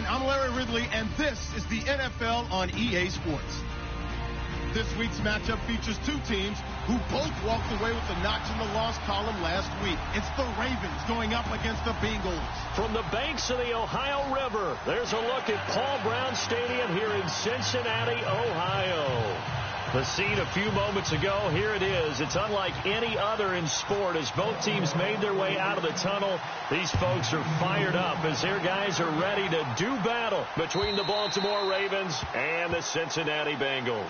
everyone. I'm Larry Ridley, and this is the NFL on EA Sports. This week's matchup features two teams who both walked away with a notch in the loss column last week. It's the Ravens going up against the Bengals. From the banks of the Ohio River, there's a look at Paul Brown Stadium here in Cincinnati, Ohio. The scene a few moments ago, here it is. It's unlike any other in sport as both teams made their way out of the tunnel. These folks are fired up as their guys are ready to do battle between the Baltimore Ravens and the Cincinnati Bengals.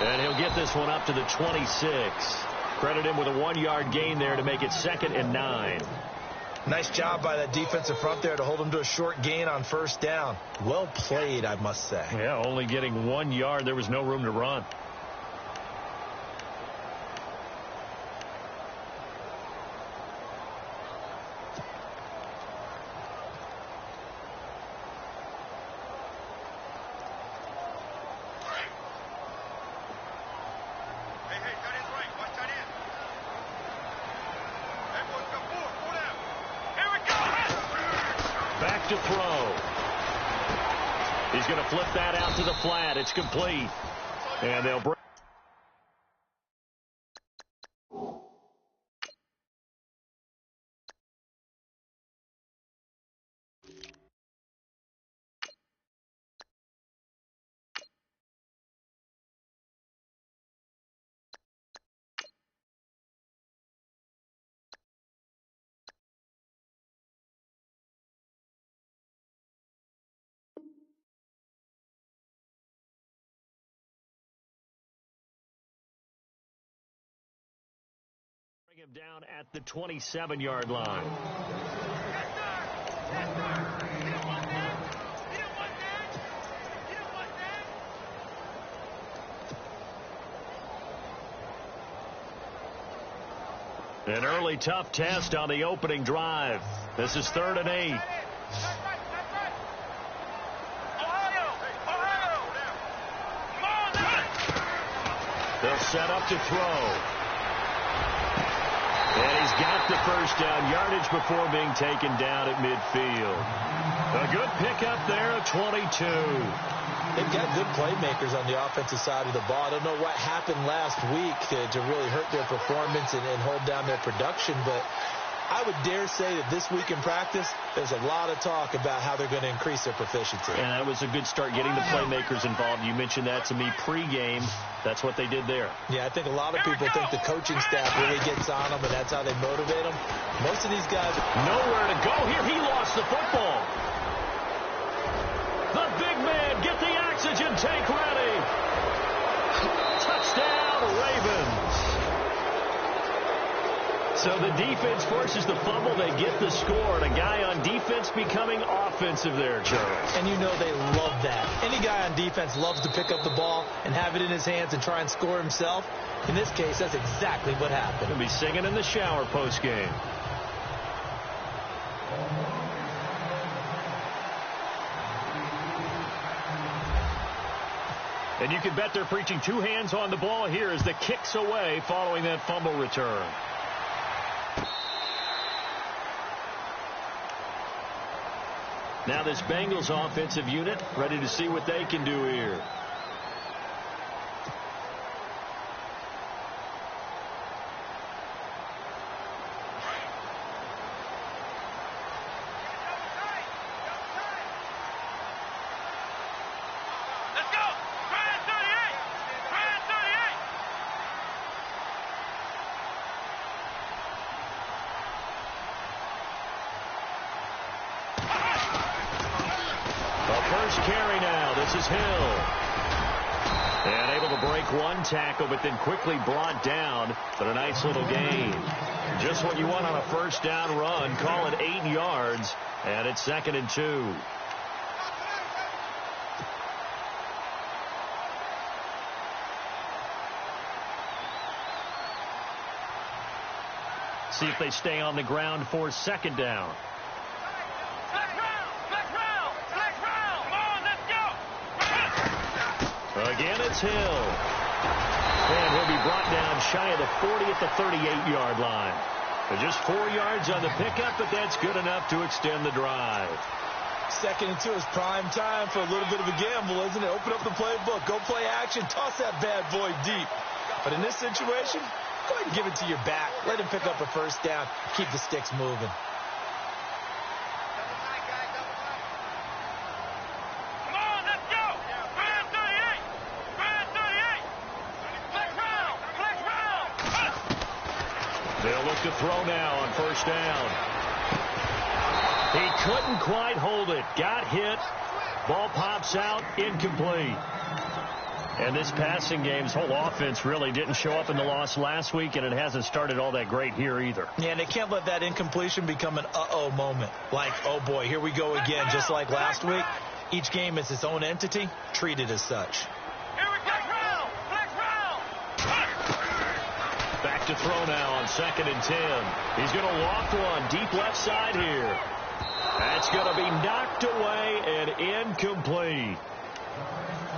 And he'll get this one up to the 26. Credit him with a 1-yard gain there to make it 2nd and 9. Nice job by that defensive front there to hold him to a short gain on first down. Well played, I must say. Yeah, only getting 1 yard. There was no room to run. Back to throw. He's going to flip that out to the flat. It's complete. And they'll bring. Him down at the 27-yard line. An early tough test on the opening drive. This is 3rd and 8. They'll set up to throw. And he's got the first down yardage before being taken down at midfield. A good pickup there at 22. They've got good playmakers on the offensive side of the ball. I don't know what happened last week to really hurt their performance and hold down their production, but I would dare say that this week in practice, there's a lot of talk about how they're going to increase their proficiency. And that was a good start getting the playmakers involved. You mentioned that to me pregame. That's what they did there. Yeah, I think a lot of people think the coaching staff really gets on them, and that's how they motivate them. Most of these guys... Nowhere to go here. He lost the football. The big man, get the oxygen tank ready. Touchdown, Ravens. So the defense forces the fumble. They get the score. And a guy on defense becoming offensive there, Charles. And you know they love that. Any guy on defense loves to pick up the ball and have it in his hands and try and score himself. In this case, that's exactly what happened. He'll be singing in the shower post-game. And you can bet they're preaching 2 hands on the ball here as the kick's away following that fumble return. Now this Bengals offensive unit ready to see what they can do here. First carry now. This is Hill. And able to break one tackle, but then quickly brought down. But a nice little gain. Just what you want on a first down run. Call it 8 yards. And it's 2nd and 2. See if they stay on the ground for second down. Again, it's Hill. And he'll be brought down shy of the 40 at the 38-yard line. Just 4 yards on the pickup, but that's good enough to extend the drive. 2nd and 2 is prime time for a little bit of a gamble, isn't it? Open up the playbook, go play action, toss that bad boy deep. But in this situation, go ahead and give it to your back. Let him pick up a first down, keep the sticks moving. They'll look to throw now on first down. He couldn't quite hold it. Got hit. Ball pops out. Incomplete. And this passing game's whole offense really didn't show up in the loss last week, and it hasn't started all that great here either. Yeah, and they can't let that incompletion become an uh-oh moment. Like, oh boy, here we go again. Just like last week, each game is its own entity, treated as such. Back to throw now on 2nd and 10. He's going to walk one deep left side here. That's going to be knocked away and incomplete.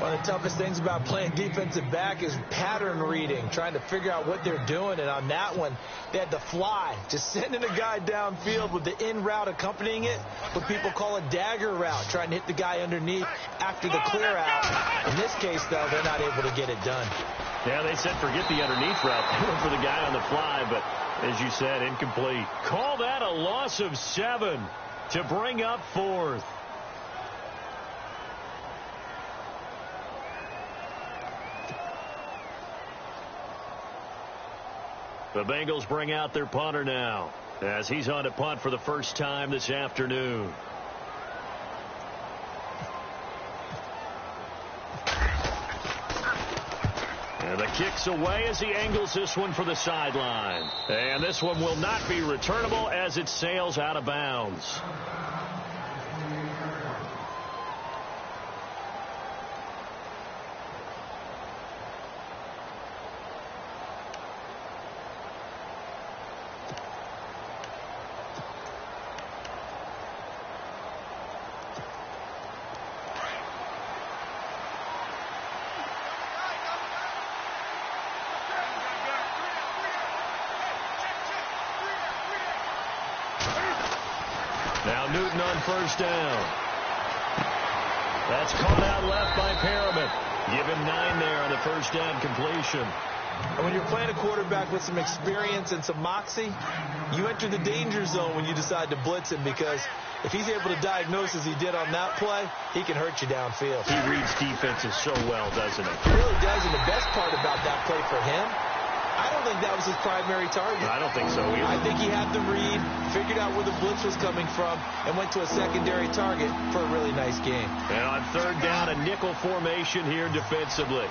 One of the toughest things about playing defensive back is pattern reading, trying to figure out what they're doing. And on that one, they had to fly, just sending a guy downfield with the in route accompanying it, what people call a dagger route, trying to hit the guy underneath after the clear out. In this case, though, they're not able to get it done. Yeah, they said forget the underneath route. They went for the guy on the fly, but as you said, incomplete. Call that a loss of 7 to bring up 4th. The Bengals bring out their punter now as he's on to punt for the first time this afternoon. And the kick's away as he angles this one for the sideline. And this one will not be returnable as it sails out of bounds. Now Newton on first down. That's caught out left by Perriman. Give him 9 there on the first down completion. And when you're playing a quarterback with some experience and some moxie, you enter the danger zone when you decide to blitz him, because if he's able to diagnose as he did on that play, he can hurt you downfield. He reads defenses so well, doesn't he? He really does, and the best part about that play for him, I don't think that was his primary target. I don't think so either. I think he had the read, figured out where the blitz was coming from, and went to a secondary target for a really nice game. And on third down, a nickel formation here defensively.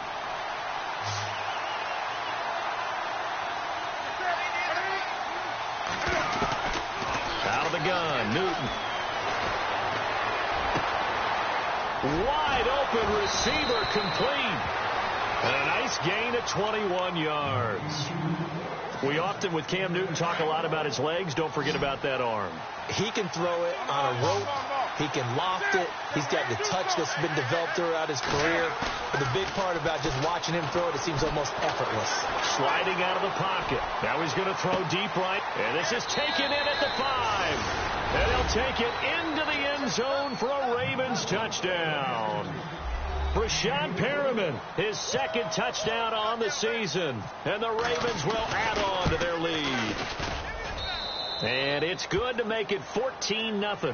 Out of the gun, Newton. Wide open receiver, complete. And a nice gain of 21 yards. We often, with Cam Newton, talk a lot about his legs. Don't forget about that arm. He can throw it on a rope. He can loft it. He's got the touch that's been developed throughout his career. But the big part about just watching him throw it, it seems almost effortless. Sliding out of the pocket. Now he's going to throw deep right. And this is taken in at the 5. And he'll take it into the end zone for a Ravens touchdown. Brashad Perriman, his second touchdown on the season. And the Ravens will add on to their lead. And it's good to make it 14-0.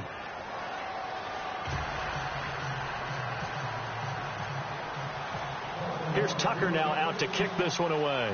Here's Tucker now out to kick this one away.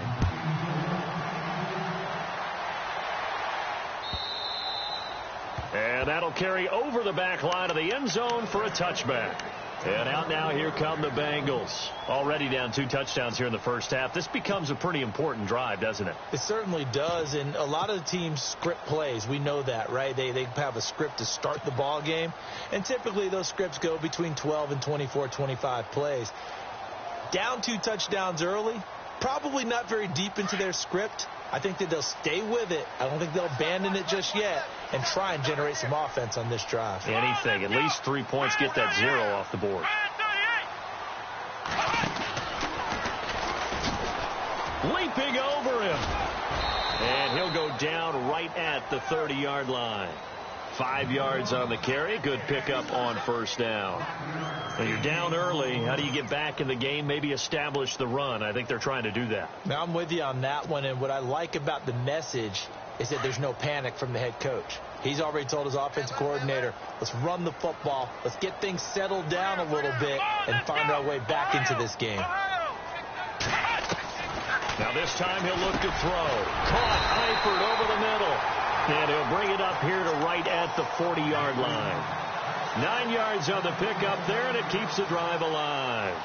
And that'll carry over the back line of the end zone for a touchback. And out now, here come the Bengals. Already down 2 touchdowns here in the first half. This becomes a pretty important drive, doesn't it? It certainly does, and a lot of the teams script plays. We know that, right? They have a script to start the ball game, and typically those scripts go between 12 and 24, 25 plays. Down 2 touchdowns early, probably not very deep into their script, I think that they'll stay with it. I don't think they'll abandon it just yet and try and generate some offense on this drive. Anything. At least 3 points. Get that 0 off the board. Leaping over him. And he'll go down right at the 30-yard line. 5 yards on the carry. Good pickup on first down. When you're down early, how do you get back in the game? Maybe establish the run. I think they're trying to do that. Now, I'm with you on that one, and what I like about the message is that there's no panic from the head coach. He's already told his offensive coordinator, let's run the football, let's get things settled down a little bit and find our way back into this game. Now this time he'll look to throw. Caught Eifert over the middle. And he'll bring it up here to right at the 40-yard line. 9 yards on the pickup there, and it keeps the drive alive.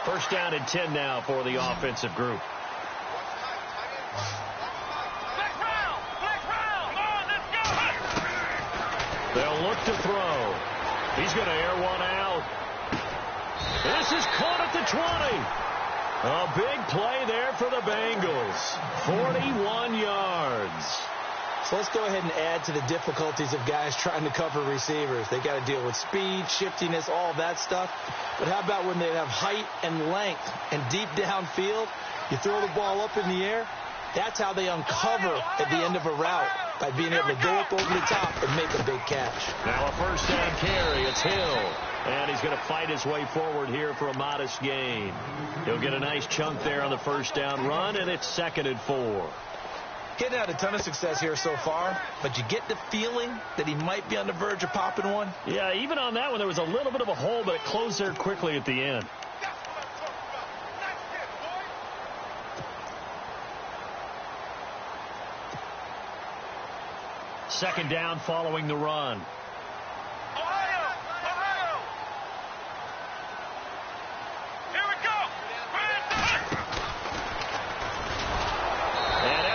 First down and 10 now for the offensive group. They'll look to throw. He's going to air one out. This is caught at the 20. A big play there for the Bengals. 41 yards. So let's go ahead and add to the difficulties of guys trying to cover receivers. They got to deal with speed, shiftiness, all that stuff. But how about when they have height and length and deep downfield? You throw the ball up in the air. That's how they uncover at the end of a route, by being able to go up over the top and make a big catch. Now a first down carry. It's Hill. And he's going to fight his way forward here for a modest gain. He'll get a nice chunk there on the first down run, and it's 2nd and 4. Getting had a ton of success here so far, but you get the feeling that he might be on the verge of popping one. Yeah, even on that one, there was a little bit of a hole, but it closed there quickly at the end. Second down following the run.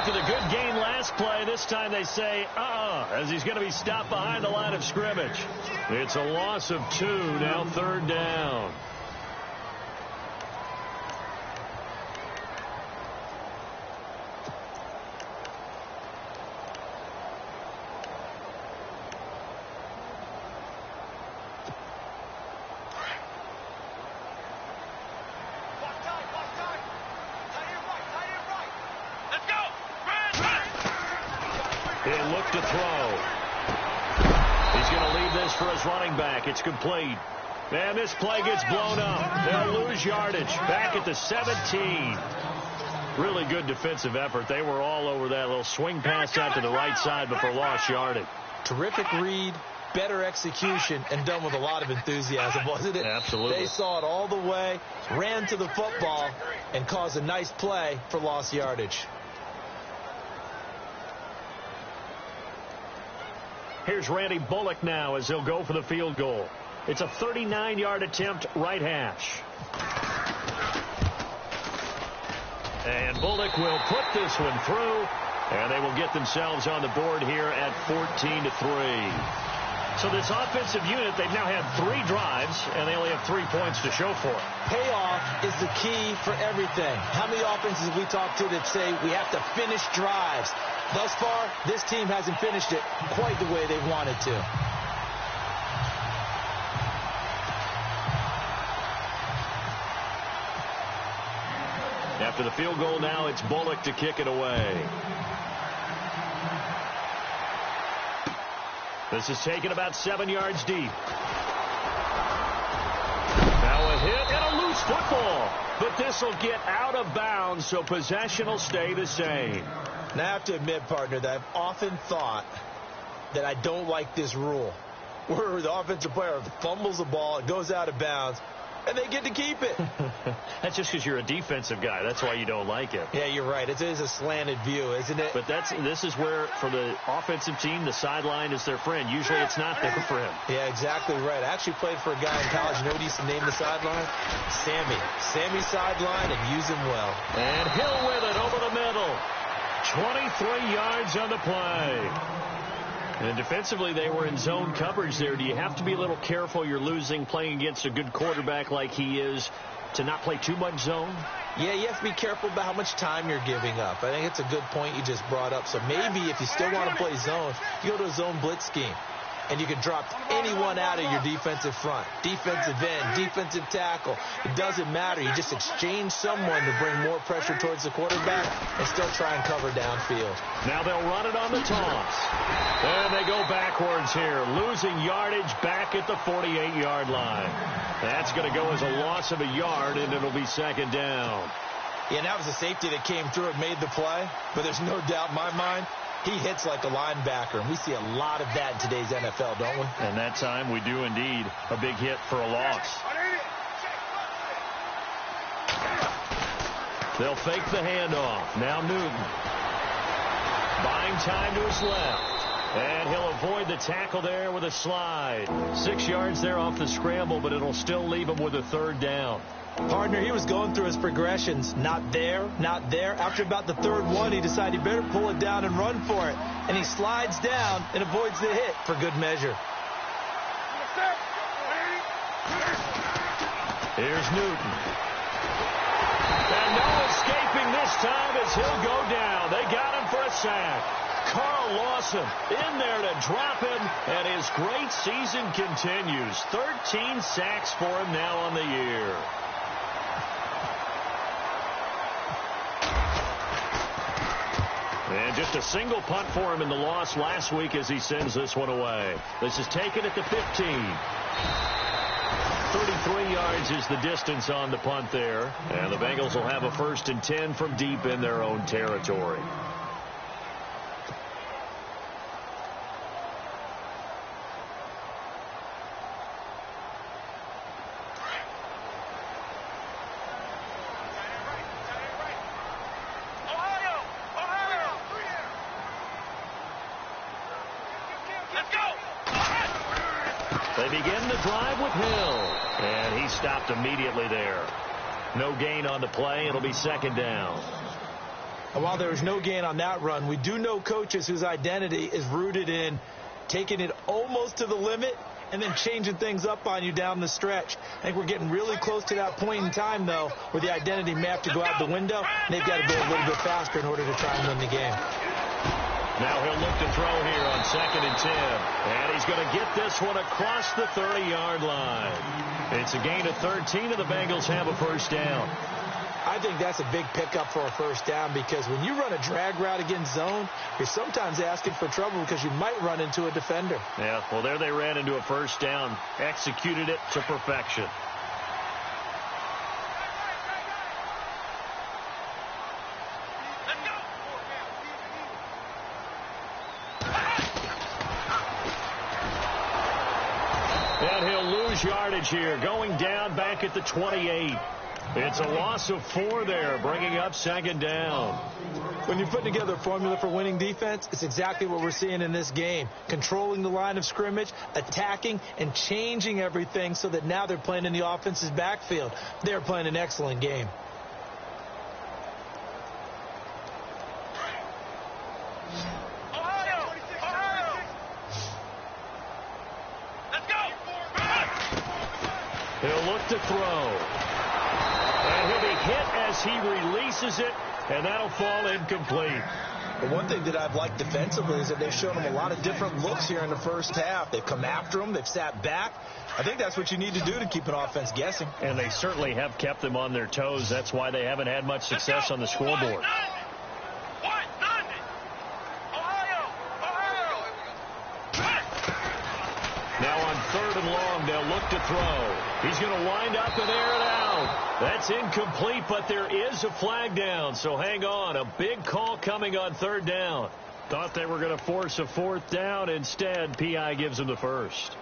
The good gain last play. This time they say, as he's going to be stopped behind the line of scrimmage. It's a loss of 2, now 3rd down. He'll look to throw. He's going to leave this for his running back. It's complete. And this play gets blown up. They'll lose yardage. Back at the 17. Really good defensive effort. They were all over that little swing pass out to the right side before lost yardage. Terrific read, better execution, and done with a lot of enthusiasm, wasn't it? Absolutely. They saw it all the way, ran to the football, and caused a nice play for lost yardage. Here's Randy Bullock now as he'll go for the field goal. It's a 39-yard attempt, right hash. And Bullock will put this one through, and they will get themselves on the board here at 14-3. So this offensive unit, they've now had 3 drives, and they only have 3 points to show for it. Payoff is the key for everything. How many offenses have we talked to that say we have to finish drives? Thus far, this team hasn't finished it quite the way they wanted to. After the field goal now, it's Bullock to kick it away. This is taken about 7 yards deep. Now a hit and a loose football. But this will get out of bounds, so possession will stay the same. Now, I have to admit, partner, that I've often thought that I don't like this rule, where the offensive player fumbles the ball, it goes out of bounds, and they get to keep it. That's just because you're a defensive guy. That's why you don't like it. Yeah, you're right. It is a slanted view, isn't it? But this is where, for the offensive team, the sideline is their friend. Usually it's not there for him. Yeah, exactly right. I actually played for a guy in college. You know what he used to name the sideline? Sammy. Sammy's sideline, and use him well. And Hill with it over the middle. 23 yards on the play. And defensively, they were in zone coverage there. Do you have to be a little careful? You're losing, playing against a good quarterback like he is. to not play too much zone? Yeah, you have to be careful about how much time you're giving up. I think it's a good point you just brought up. So maybe if you still want to play zone, you go to a zone blitz scheme. And you can drop anyone out of your defensive front. Defensive end, defensive tackle. It doesn't matter. You just exchange someone to bring more pressure towards the quarterback and still try and cover downfield. Now they'll run it on the toss. And they go backwards here, losing yardage back at the 48-yard line. That's going to go as a loss of a yard, and it'll be second down. Yeah, and that was a safety that came through and made the play. But there's no doubt in my mind, he hits like a linebacker, and we see a lot of that in today's NFL, don't we? And that time we do indeed. A big hit for a loss. They'll fake the handoff. Now Newton. Buying time to his left. And he'll avoid the tackle there with a slide. 6 yards there off the scramble, but it'll still leave him with a third down. Partner, he was going through his progressions. Not there, not there. After about the third one, he decided he better pull it down and run for it. And he slides down and avoids the hit for good measure. Here's Newton. And no escaping this time as he'll go down. They got him for a sack. Carl Lawson in there to drop him, and his great season continues. 13 sacks for him now on the year. And just a single punt for him in the loss last week as he sends this one away. This is taken at the 15. 33 yards is the distance on the punt there. And the Bengals will have a 1st and 10 from deep in their own territory. They begin the drive with Hill, and he stopped immediately there. No gain on the play. It'll be second down. And while there was no gain on that run, we do know coaches whose identity is rooted in taking it almost to the limit and then changing things up on you down the stretch. I think we're getting really close to that point in time, though, where the identity may have to go out the window, and they've got to go a little bit faster in order to try and win the game. Now he'll look to throw here on 2nd and 10. And he's going to get this one across the 30-yard line. It's a gain of 13, and the Bengals have a first down. I think that's a big pickup for a first down, because when you run a drag route against zone, you're sometimes asking for trouble because you might run into a defender. Yeah, well, there they ran into a first down. Executed it to perfection. And he'll lose yardage here, going down back at the 28. It's a loss of 4 there, bringing up second down. When you're putting together a formula for winning defense, it's exactly what we're seeing in this game. Controlling the line of scrimmage, attacking, and changing everything so that now they're playing in the offense's backfield. They're playing an excellent game. He'll look to throw. And he'll be hit as he releases it, and that'll fall incomplete. But one thing that I've liked defensively is that they've shown him a lot of different looks here in the first half. They've come after him. They've sat back. I think that's what you need to do to keep an offense guessing. And they certainly have kept them on their toes. That's why they haven't had much success on the scoreboard. Now on 3rd and long, they'll look to throw. He's going to wind up and air it out. That's incomplete, but there is a flag down, so hang on. A big call coming on 3rd down. Thought they were going to force a 4th down. Instead, P.I. gives them the first.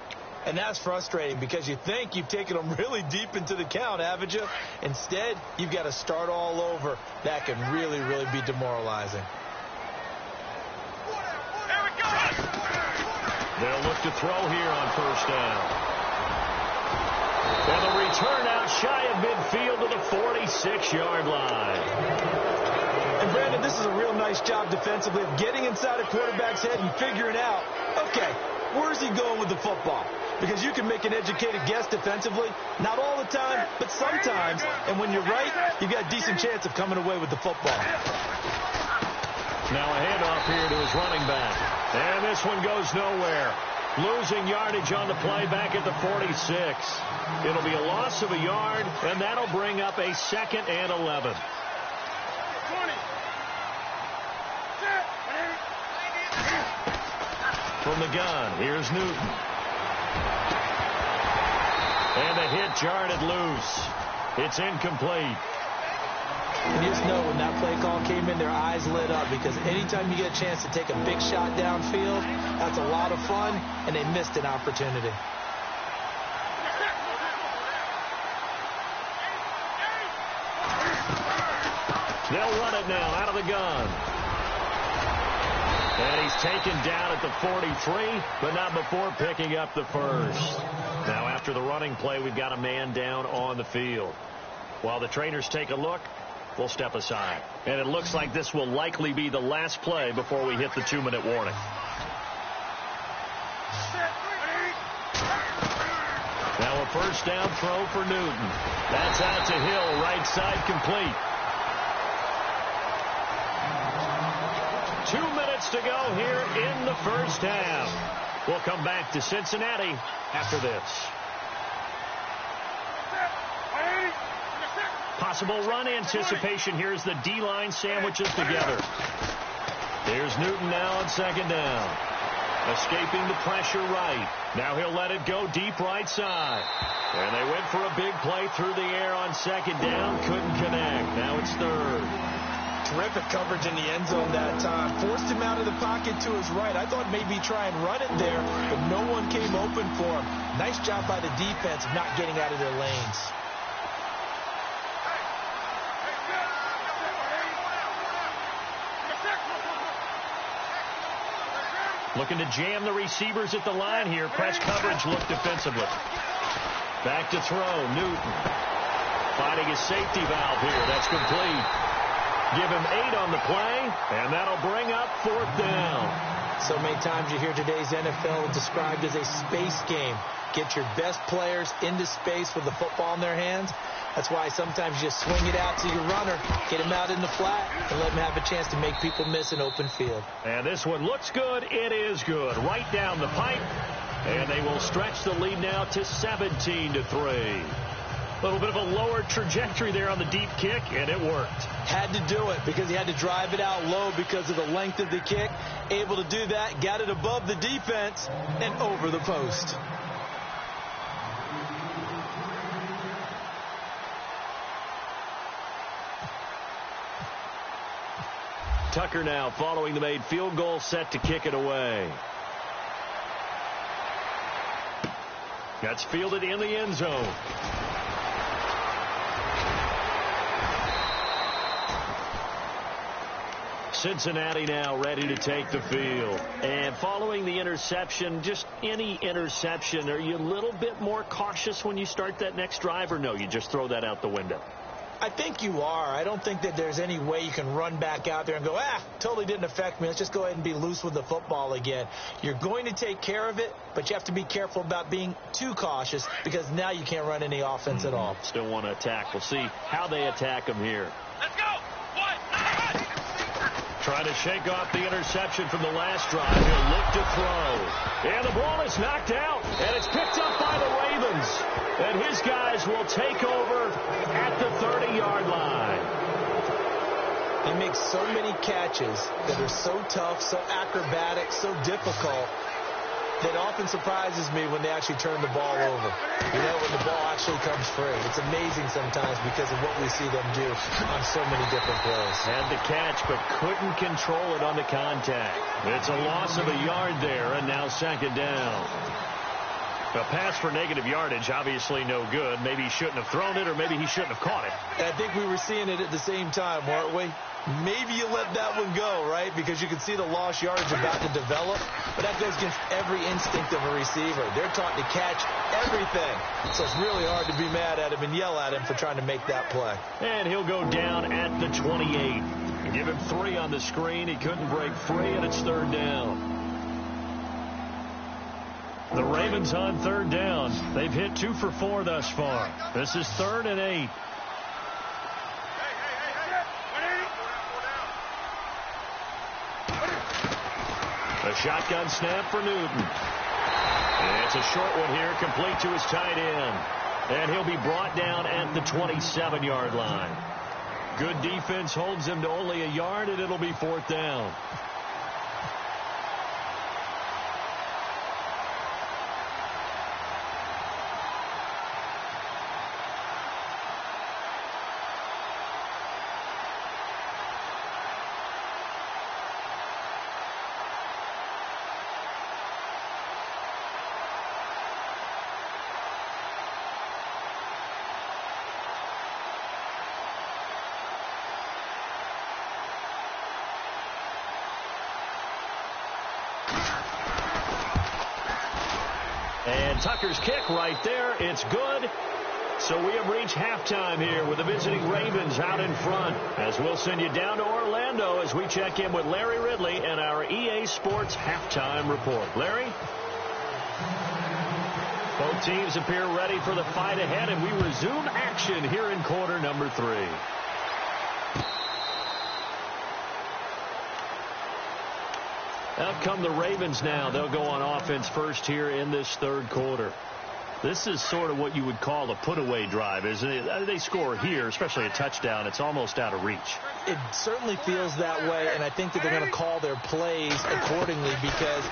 And that's frustrating because you think you've taken them really deep into the count, haven't you? Instead, you've got to start all over. That can really, really be demoralizing. They'll look to throw here on 1st down. And the return out shy of midfield to the 46-yard line. And Brandon, this is a real nice job defensively of getting inside a quarterback's head and figuring out, okay, where's he going with the football? because you can make an educated guess defensively. Not all the time, but sometimes. And when you're right, you've got a decent chance of coming away with the football. Now a handoff here to his running back. And this one goes nowhere. Losing yardage on the play back at the 46. It'll be a loss of a yard, and that'll bring up a 2nd and 11. From the gun, here's Newton. And the hit jarred it loose. It's incomplete. And you just know when that play call came in, their eyes lit up, because anytime you get a chance to take a big shot downfield, that's a lot of fun, and they missed an opportunity. They'll run it now out of the gun. And he's taken down at the 43, but not before picking up the first. Now after the running play, we've got a man down on the field. While the trainers take a look, we'll step aside. And it looks like this will likely be the last play before we hit the 2-minute warning. Now a first down throw for Newton. That's out to Hill, right side complete. 2 minutes to go here in the first half. We'll come back to Cincinnati after this. Possible run anticipation here as the D-line sandwiches together. Here's Newton now on 2nd down. Escaping the pressure right. Now he'll let it go deep right side. And they went for a big play through the air on 2nd down. Couldn't connect. Now it's 3rd. Terrific coverage in the end zone that time. Forced him out of the pocket to his right. I thought maybe try and run it there, but no one came open for him. Nice job by the defense of not getting out of their lanes. Looking to jam the receivers at the line here. Press coverage look defensively. Back to throw. Newton finding his safety valve here. That's complete. Give him 8 on the play, and that'll bring up 4th down. So many times you hear today's NFL described as a space game. Get your best players into space with the football in their hands. That's why sometimes you just swing it out to your runner, get him out in the flat, and let him have a chance to make people miss an open field. And this one looks good. It is good. Right down the pipe. And they will stretch the lead now to 17-3. A little bit of a lower trajectory there on the deep kick, and it worked. Had to do it because he had to drive it out low because of the length of the kick. Able to do that, got it above the defense and over the post. Tucker now following the made field goal, set to kick it away. That's fielded in the end zone. Cincinnati now ready to take the field. And following the interception, just any interception, are you a little bit more cautious when you start that next drive, or no, you just throw that out the window? I think you are. I don't think that there's any way you can run back out there and go, totally didn't affect me. Let's just go ahead and be loose with the football again. You're going to take care of it, but you have to be careful about being too cautious because now you can't run any offense at all. Still want to attack. We'll see how they attack them here. Let's go. Trying to shake off the interception from the last drive. He'll look to throw. And the ball is knocked out. And it's picked up by the Ravens. And his guys will take over at the 30-yard line. He makes so many catches that are so tough, so acrobatic, so difficult, that often surprises me when they actually turn the ball over. You know, when the ball actually comes free. It's amazing sometimes because of what we see them do on so many different plays. Had the catch, but couldn't control it on the contact. It's a loss of a yard there, and now 2nd down. A pass for negative yardage, obviously no good. Maybe he shouldn't have thrown it, or maybe he shouldn't have caught it. I think we were seeing it at the same time, weren't we? Maybe you let that one go, right? Because you can see the lost yardage about to develop. But that goes against every instinct of a receiver. They're taught to catch everything. So it's really hard to be mad at him and yell at him for trying to make that play. And he'll go down at the 28. Give him 3 on the screen. He couldn't break free, and it's 3rd down. The Ravens on third down. They've hit 2 for 4 thus far. This is 3rd and 8. A shotgun snap for Newton. And it's a short one here, complete to his tight end. And he'll be brought down at the 27-yard line. Good defense holds him to only a yard, and it'll be 4th down. And Tucker's kick right there. It's good. So we have reached halftime here with the visiting Ravens out in front. As we'll send you down to Orlando as we check in with Larry Ridley and our EA Sports halftime report. Larry? Both teams appear ready for the fight ahead, and we resume action here in quarter number 3. Out come the Ravens now. They'll go on offense first here in this 3rd quarter. This is sort of what you would call a put-away drive, isn't it? They score here, especially a touchdown. It's almost out of reach. It certainly feels that way, and I think that they're going to call their plays accordingly, because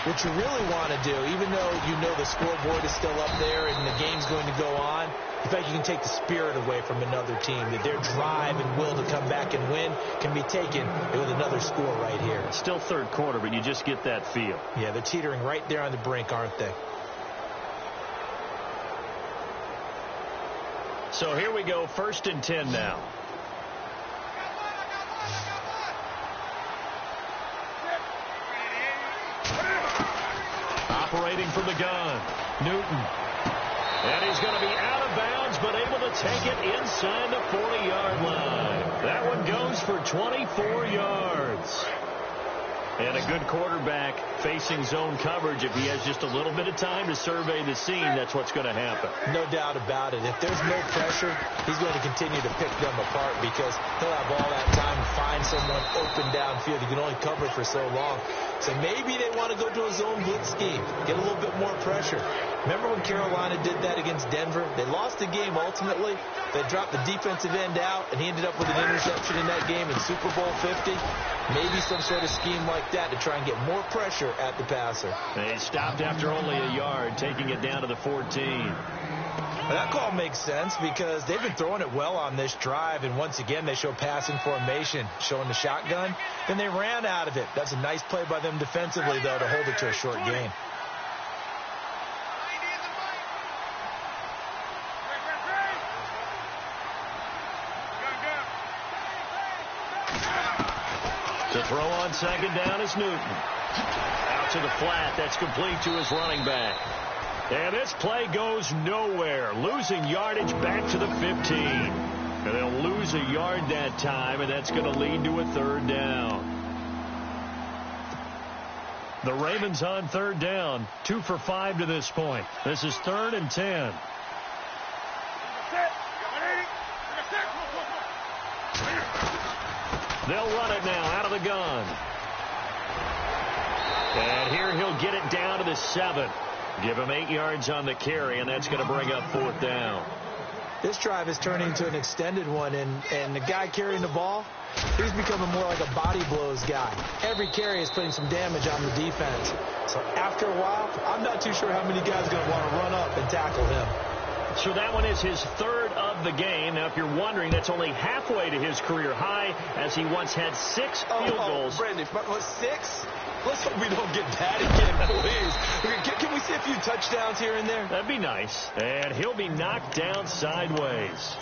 what you really want to do, even though you know the scoreboard is still up there and the game's going to go on, in fact, you can take the spirit away from another team, that their drive and will to come back and win can be taken with another score right here. It's still 3rd quarter, but you just get that feel. Yeah, they're teetering right there on the brink, aren't they? So here we go, 1st and 10 now. Operating from the gun, Newton. And he's going to be out of bounds, but able to take it inside the 40-yard line. That one goes for 24 yards. And a good quarterback facing zone coverage. If he has just a little bit of time to survey the scene, that's what's going to happen. No doubt about it. If there's no pressure, he's going to continue to pick them apart, because he'll have all that time to find someone open downfield. He can only cover for so long. So maybe they want to go to a zone blitz scheme, get a little bit more pressure. Remember when Carolina did that against Denver? They lost the game ultimately. They dropped the defensive end out, and he ended up with an interception in that game in Super Bowl 50. Maybe some sort of scheme like that to try and get more pressure at the passer. They stopped after only a yard, taking it down to the 14. Well, that call makes sense, because they've been throwing it well on this drive, and once again they show passing formation, showing the shotgun. Then they ran out of it. That's a nice play by them defensively, though, to hold it to a short gain. To throw on 2nd down is Newton. Out to the flat. That's complete to his running back. And this play goes nowhere. Losing yardage back to the 15. And they'll lose a yard that time, and that's going to lead to a 3rd down. The Ravens on 3rd down. 2 for 5 to this point. This is 3rd and 10. They'll run it now out of the gun. And here he'll get it down to the 7. Give him 8 yards on the carry, and that's going to bring up 4th down. This drive is turning into an extended one, and the guy carrying the ball, he's becoming more like a body blows guy. Every carry is putting some damage on the defense. So after a while, I'm not too sure how many guys are going to want to run up and tackle him. So that one is his 3rd of the game. Now, if you're wondering, that's only halfway to his career high, as he once had 6 field goals. Brandon, what, 6? Let's hope we don't get that again, please. Can we see a few touchdowns here and there? That'd be nice. And he'll be knocked down sideways.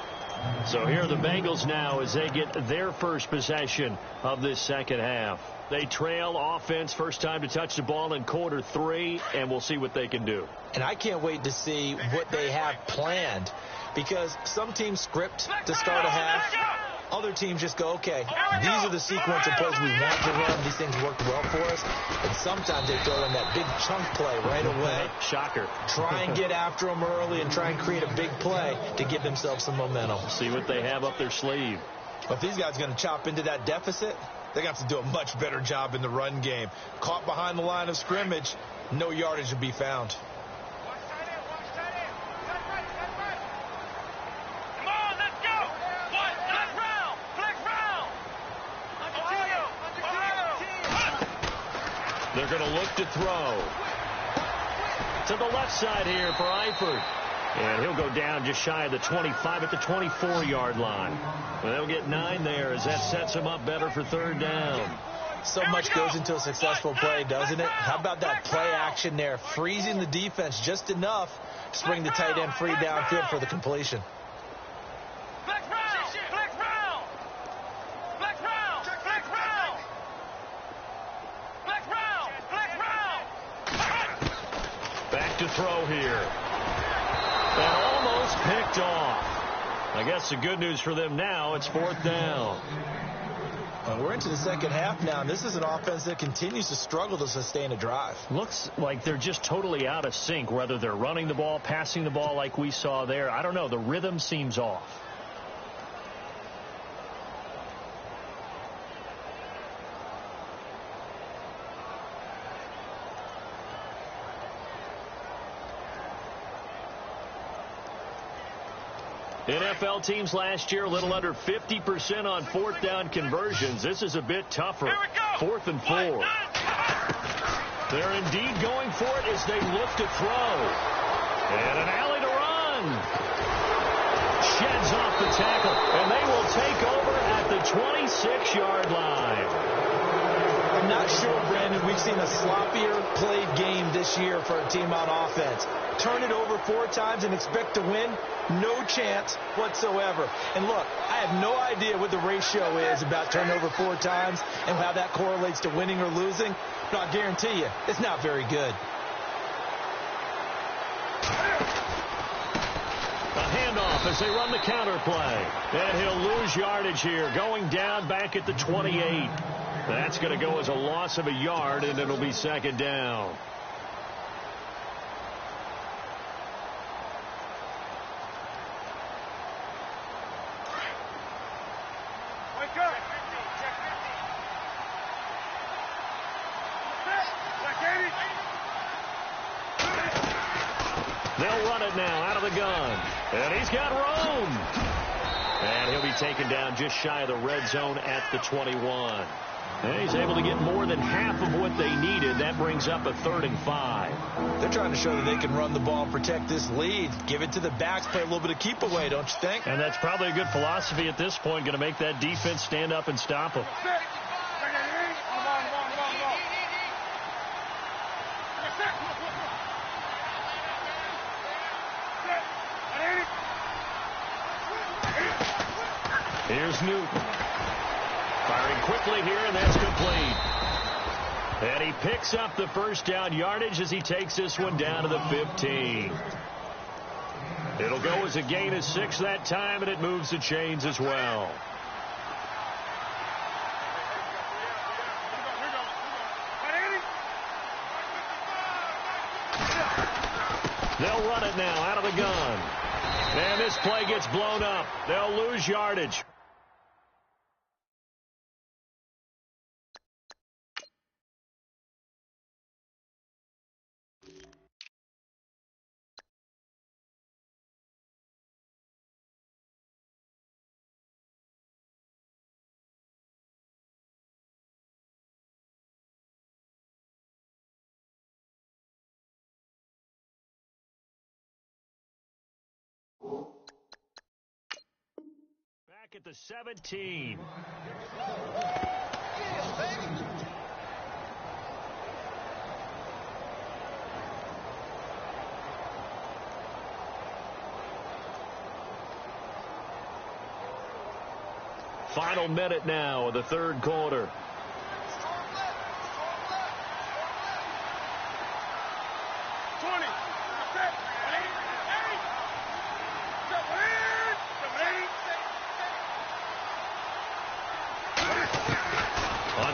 So here are the Bengals now as they get their first possession of this 2nd half. They trail offense, first time to touch the ball in quarter 3, and we'll see what they can do. And I can't wait to see what they have planned, because some teams script to start a half, Other teams just go, okay, these are the sequence of plays we want to run. These things work well for us. And sometimes they throw in that big chunk play right away. Shocker. Try and get after them early and try and create a big play to give themselves some momentum. See what they have up their sleeve. But if these guys are going to chop into that deficit, they got to do a much better job in the run game. Caught behind the line of scrimmage, no yardage to be found. They're going to look to throw. To the left side here for Eifert. And he'll go down just shy of the 25 at the 24-yard line. Well, they'll get 9 there as that sets them up better for third down. So much goes into a successful play, doesn't it? How about that play action there, freezing the defense just enough to spring the tight end free downfield for the completion. Back to throw here. And almost picked off. I guess the good news for them now, it's fourth down. Well, we're into the second half now, and this is an offense that continues to struggle to sustain a drive. Looks like they're just totally out of sync, whether they're running the ball, passing the ball like we saw there. I don't know. The rhythm seems off. NFL teams last year, a little under 50% on fourth down conversions. This is a bit tougher. 4th and 4. They're indeed going for it as they look to throw. And an alley to run. Sheds off the tackle. And they will take over at the 26-yard line. I'm not sure, Brandon, we've seen a sloppier played game this year for a team on offense. Turn it over 4 times and expect to win? No chance whatsoever. And look, I have no idea what the ratio is about turnover 4 times and how that correlates to winning or losing, but I'll guarantee you, it's not very good. A handoff as they run the counter play. And he'll lose yardage here, going down back at the 28. That's going to go as a loss of a yard, and it'll be second down. They'll run it now out of the gun. And he's got room. And he'll be taken down just shy of the red zone at the 21. And he's able to get more than half of what they needed. That brings up a 3rd and 5. They're trying to show that they can run the ball and protect this lead. Give it to the backs, play a little bit of keep away, don't you think? And that's probably a good philosophy at this point, going to make that defense stand up and stop them. Here's Newton. Firing quickly here, and that's complete. And he picks up the first down yardage as he takes this one down to the 15. It'll go as a gain of 6 that time, and it moves the chains as well. They'll run it now out of the gun. And this play gets blown up. They'll lose yardage. Back at the 17. Final minute now of the 3rd quarter.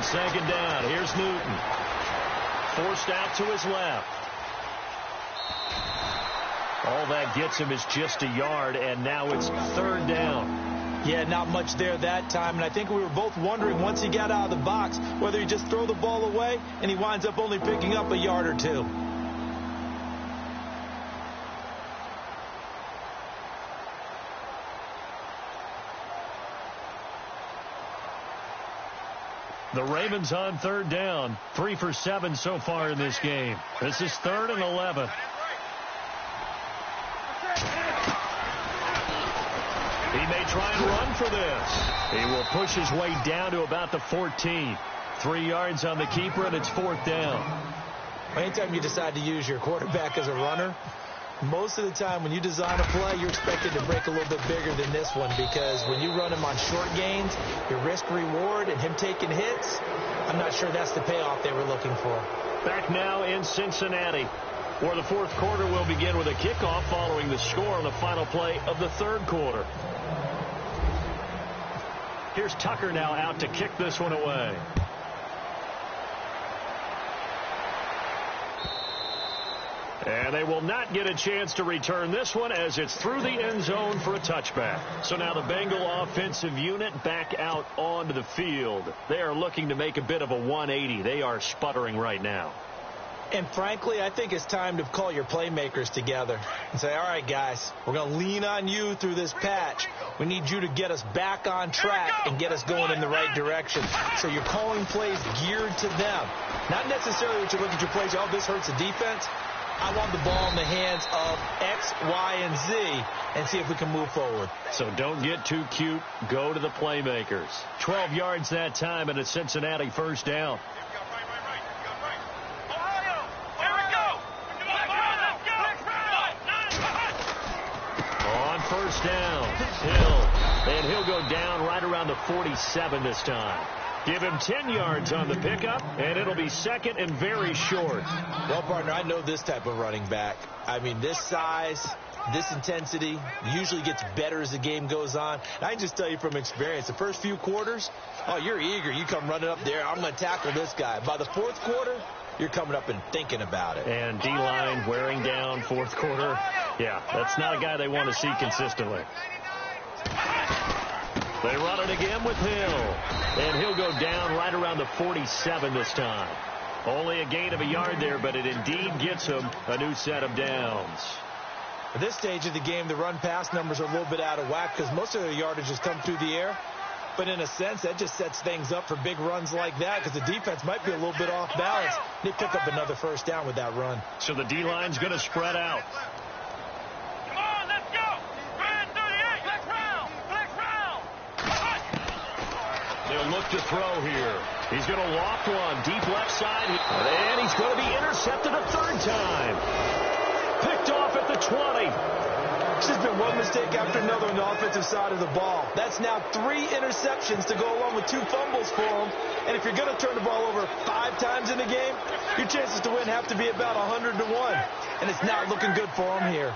second down. Here's Newton. Forced out to his left. All that gets him is just a yard, and now it's third down. Yeah, not much there that time, and I think we were both wondering once he got out of the box whether he just throw the ball away, and he winds up only picking up a yard or two. The Ravens on third down, 3 for 7 so far in this game. This is 3rd and 11. He may try and run for this. He will push his way down to about the 14. 3 yards on the keeper, and it's 4th down. Anytime you decide to use your quarterback as a runner, most of the time when you design a play, you're expected to break a little bit bigger than this one, because when you run him on short gains, your risk-reward and him taking hits, I'm not sure that's the payoff they were looking for. Back now in Cincinnati, where the 4th quarter will begin with a kickoff following the score on the final play of the 3rd quarter. Here's Tucker now out to kick this one away. And they will not get a chance to return this one as it's through the end zone for a touchback. So now the Bengal offensive unit back out onto the field. They are looking to make a bit of a 180. They are sputtering right now. And frankly, I think it's time to call your playmakers together and say, all right, guys, we're going to lean on you through this patch. We need you to get us back on track and get us going in the right direction. So you're calling plays geared to them. Not necessarily that you look at your plays, oh, this hurts the defense. I want the ball in the hands of X, Y, and Z and see if we can move forward. So don't get too cute. Go to the playmakers. 12 yards that time and a Cincinnati first down. On first down, Hill. And he'll go down right around the 47 this time. Give him 10 yards on the pickup, and it'll be 2nd and very short. Well, partner, I know this type of running back. I mean, this size, this intensity usually gets better as the game goes on. And I can just tell you from experience, the first few quarters, oh, you're eager. You come running up there, I'm going to tackle this guy. By the 4th quarter, you're coming up and thinking about it. And D-line wearing down 4th quarter. Yeah, that's not a guy they want to see consistently. They run it again with Hill. And he'll go down right around the 47 this time. Only a gain of a yard there, but it indeed gets him a new set of downs. At this stage of the game, the run-pass numbers are a little bit out of whack because most of their yardage has come through the air. But in a sense, that just sets things up for big runs like that because the defense might be a little bit off balance. They pick up another first down with that run. So the D-line's going to spread out. They'll look to throw here. He's going to loft one deep left side. And he's going to be intercepted a 3rd time. Picked off at the 20. It's just been one mistake after another on the offensive side of the ball. That's now 3 interceptions to go along with 2 fumbles for him. And if you're going to turn the ball over 5 times in the game, your chances to win have to be about 100 to 1. And it's not looking good for him here.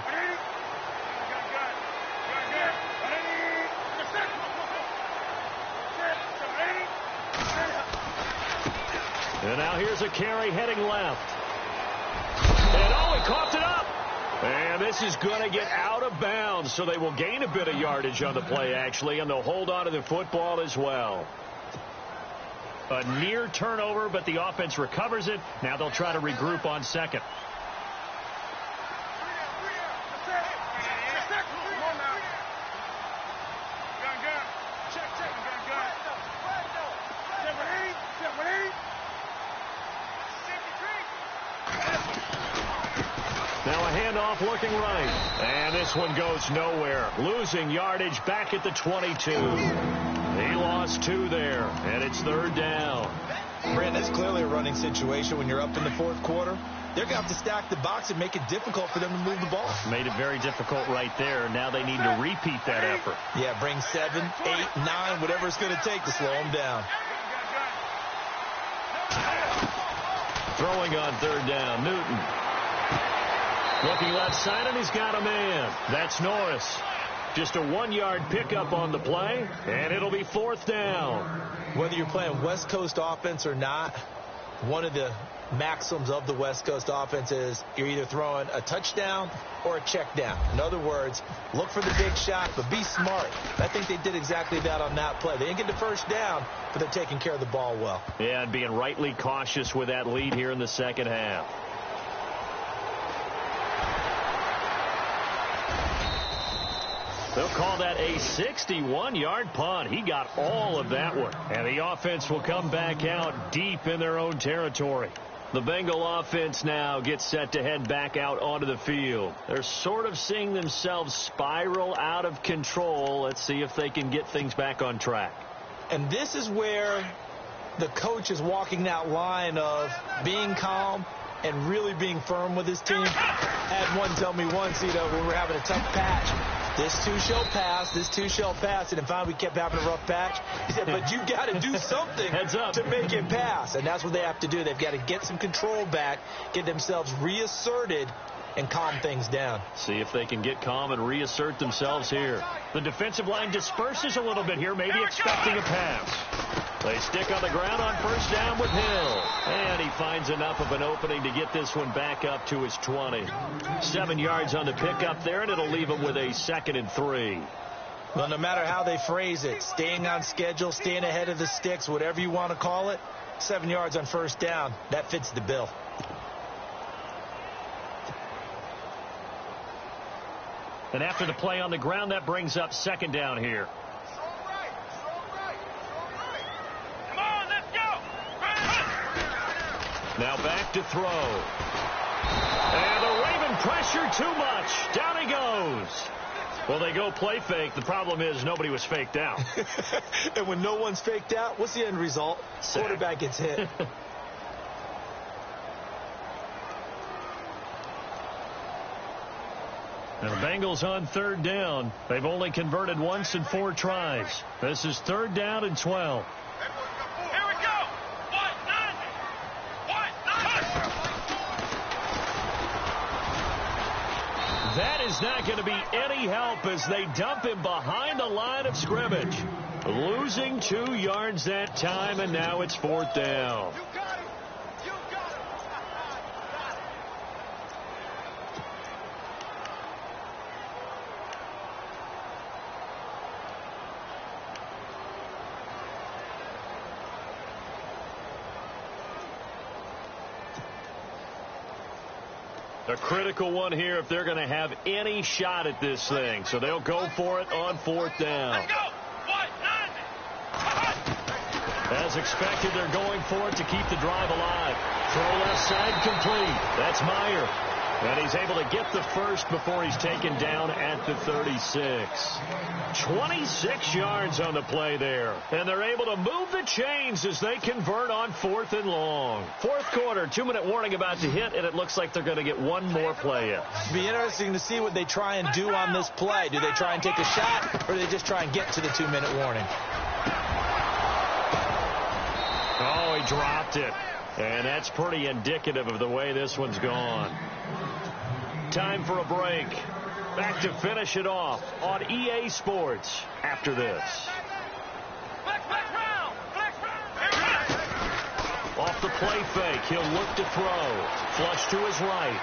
And now here's a carry heading left. And oh, he coughed it up. And this is going to get out of bounds, so they will gain a bit of yardage on the play, actually, and they'll hold on to the football as well. A near turnover, but the offense recovers it. Now they'll try to regroup on 2nd. Now a handoff looking right. And this one goes nowhere. Losing yardage back at the 22. He lost 2 there, and it's 3rd down. Brent, that's clearly a running situation when you're up in the 4th quarter. They're going to have to stack the box and make it difficult for them to move the ball. Made it very difficult right there. Now they need to repeat that effort. Yeah, bring 7, 8, 9, whatever it's going to take to slow them down. Throwing on 3rd down, Newton. Looking left side, and he's got a man. That's Norris. Just a 1-yard pickup on the play, and it'll be 4th down. Whether you're playing West Coast offense or not, one of the maxims of the West Coast offense is you're either throwing a touchdown or a check down. In other words, look for the big shot, but be smart. I think they did exactly that on that play. They didn't get the first down, but they're taking care of the ball well. Yeah, and being rightly cautious with that lead here in the second half. They'll call that a 61-yard punt. He got all of that one. And the offense will come back out deep in their own territory. The Bengal offense now gets set to head back out onto the field. They're sort of seeing themselves spiral out of control. Let's see if they can get things back on track. And this is where the coach is walking that line of being calm and really being firm with his team. I had one tell me once, when we're having a tough patch, this too shall pass, this too shall pass. And finally we kept having a rough patch. He said, but you got to do something Heads up. to make it pass. And that's what they have to do. They've got to get some control back, get themselves reasserted, and calm things down. See if they can get calm and reassert themselves here. The defensive line disperses a little bit here, maybe expecting a pass. They stick on the ground on first down with Hill. And he finds enough of an opening to get this one back up to his 20. 7 yards on the pickup there, and it'll leave him with a 2nd and 3. Well, no matter how they phrase it, staying on schedule, staying ahead of the sticks, whatever you want to call it, 7 yards on first down, that fits the bill. And after the play on the ground, that brings up 2nd down here. Now back to throw. And the Raven pressure too much. Down he goes. Well, they go play fake. The problem is nobody was faked out. And when no one's faked out, what's the end result? Sack. Quarterback gets hit. And the Bengals on 3rd down. They've only converted once in 4 tries. This is 3rd down and 12. That is not going to be any help as they dump him behind the line of scrimmage. Losing 2 yards that time, and now it's 4th down. A critical one here if they're going to have any shot at this thing. So they'll go for it on 4th down. As expected, they're going for it to keep the drive alive. Throw left side complete. That's Meyer. And he's able to get the first before he's taken down at the 36. 26 yards on the play there. And they're able to move the chains as they convert on 4th and long. 4th quarter, 2-minute warning about to hit, and it looks like they're going to get one more play in. It'll be interesting to see what they try and do on this play. Do they try and take a shot, or do they just try and get to the 2-minute warning? Oh, he dropped it. And that's pretty indicative of the way this one's gone. Time for a break. Back to finish it off on EA Sports after this. Off the play fake, he'll look to throw. Flush to his right.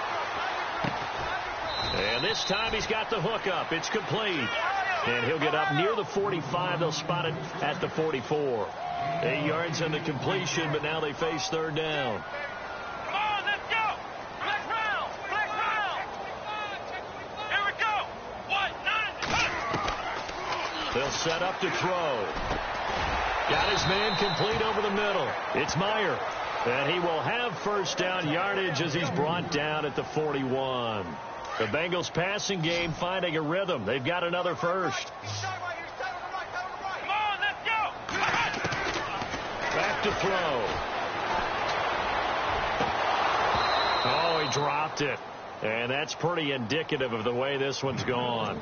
And this time he's got the hook up. It's complete. And he'll get up near the 45. They'll spot it at the 44. 8 yards on the completion, but now they face 3rd down. Come on, let's go. Flex round. Here we go. 1-9. They'll set up to throw. Got his man complete over the middle. It's Meyer. And he will have first down yardage as he's brought down at the 41. The Bengals passing game finding a rhythm. They've got another first. Back to throw. Oh, he dropped it. And that's pretty indicative of the way this one's gone.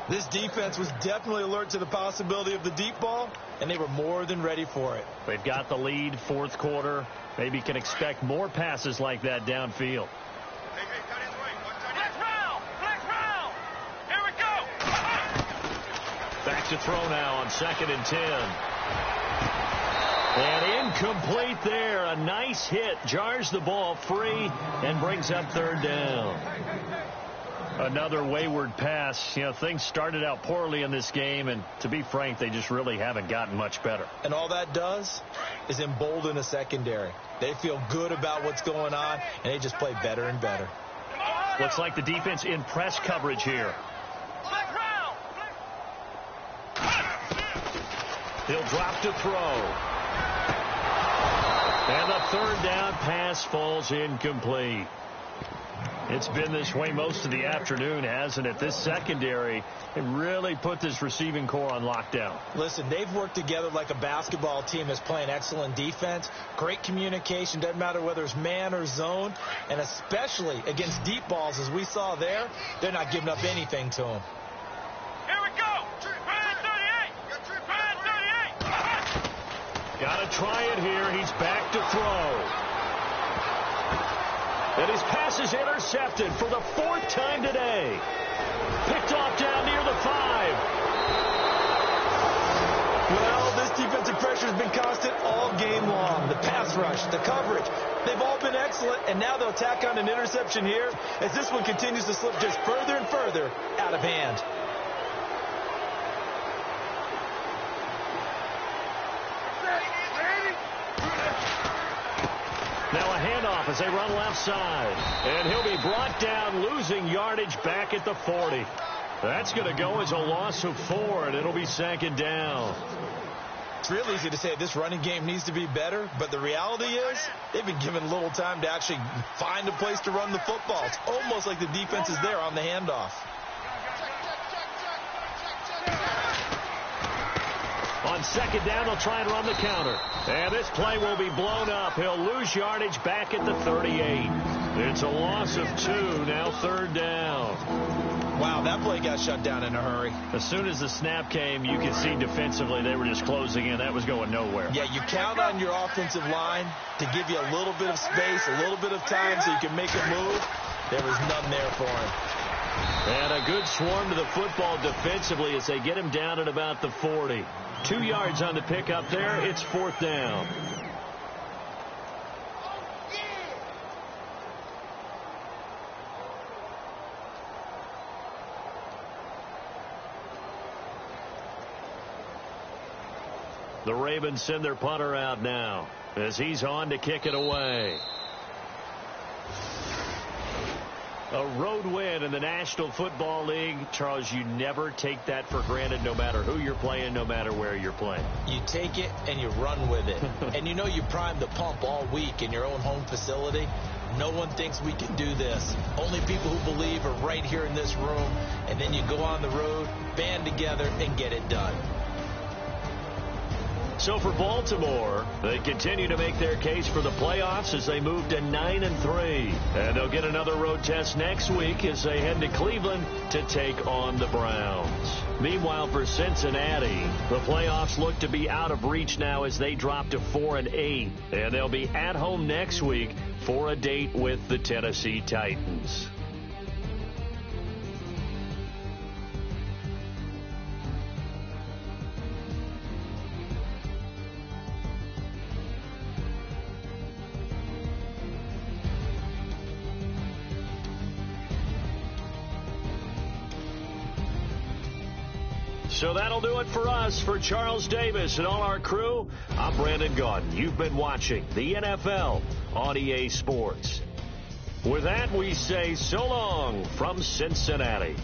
This defense was definitely alert to the possibility of the deep ball, and they were more than ready for it. They've got the lead, 4th quarter. Maybe can expect more passes like that downfield. Flex round. Here we go. back to throw now on 2nd and 10. And incomplete there. A nice hit. Jars the ball free and brings up 3rd down. Another wayward pass. You know, things started out poorly in this game, and to be frank, they just really haven't gotten much better. And all that does is embolden a secondary. They feel good about what's going on, and they just play better and better. Looks like the defense in press coverage here. He'll drop to throw. And the 3rd down pass falls incomplete. It's been this way most of the afternoon, hasn't it? This secondary, it really put this receiving core on lockdown. Listen, they've worked together like a basketball team that's playing excellent defense. Great communication. Doesn't matter whether it's man or zone. And especially against deep balls, as we saw there, they're not giving up anything to them. Here we go. Brand 38. Brand 38. Got to try it here. He's back to throw. And his pass is intercepted for the 4th time today. Picked off down near the 5. Well, this defensive pressure has been constant all game long. The pass rush, the coverage, they've all been excellent, and now they'll tack on an interception here as this one continues to slip just further and further out of hand. Now a handoff as they run left side. And he'll be brought down, losing yardage back at the 40. That's going to go as a loss of 4, and it'll be 2nd down. It's real easy to say this running game needs to be better, but the reality is they've been given little time to actually find a place to run the football. It's almost like the defense is there on the handoff. On 2nd down, they'll try and run the counter. And this play will be blown up. He'll lose yardage back at the 38. It's a loss of 2, now 3rd down. Wow, that play got shut down in a hurry. As soon as the snap came, you could see defensively they were just closing in. That was going nowhere. Yeah, you count on your offensive line to give you a little bit of space, a little bit of time so you can make a move. There was none there for him. And a good swarm to the football defensively as they get him down at about the 40. 2 yards on the pickup there. It's 4th down. The Ravens send their punter out now as he's on to kick it away. A road win in the National Football League. Charles, you never take that for granted, no matter who you're playing, no matter where you're playing. You take it and you run with it. And you know you primed the pump all week in your own home facility. No one thinks we can do this. Only people who believe are right here in this room. And then you go on the road, band together, and get it done. So for Baltimore, they continue to make their case for the playoffs as they move to 9-3. And they'll get another road test next week as they head to Cleveland to take on the Browns. Meanwhile, for Cincinnati, the playoffs look to be out of reach now as they drop to 4-8. And they'll be at home next week for a date with the Tennessee Titans. So that'll do it for us. For Charles Davis and all our crew, I'm Brandon Gaudin. You've been watching the NFL on EA Sports. With that, we say so long from Cincinnati.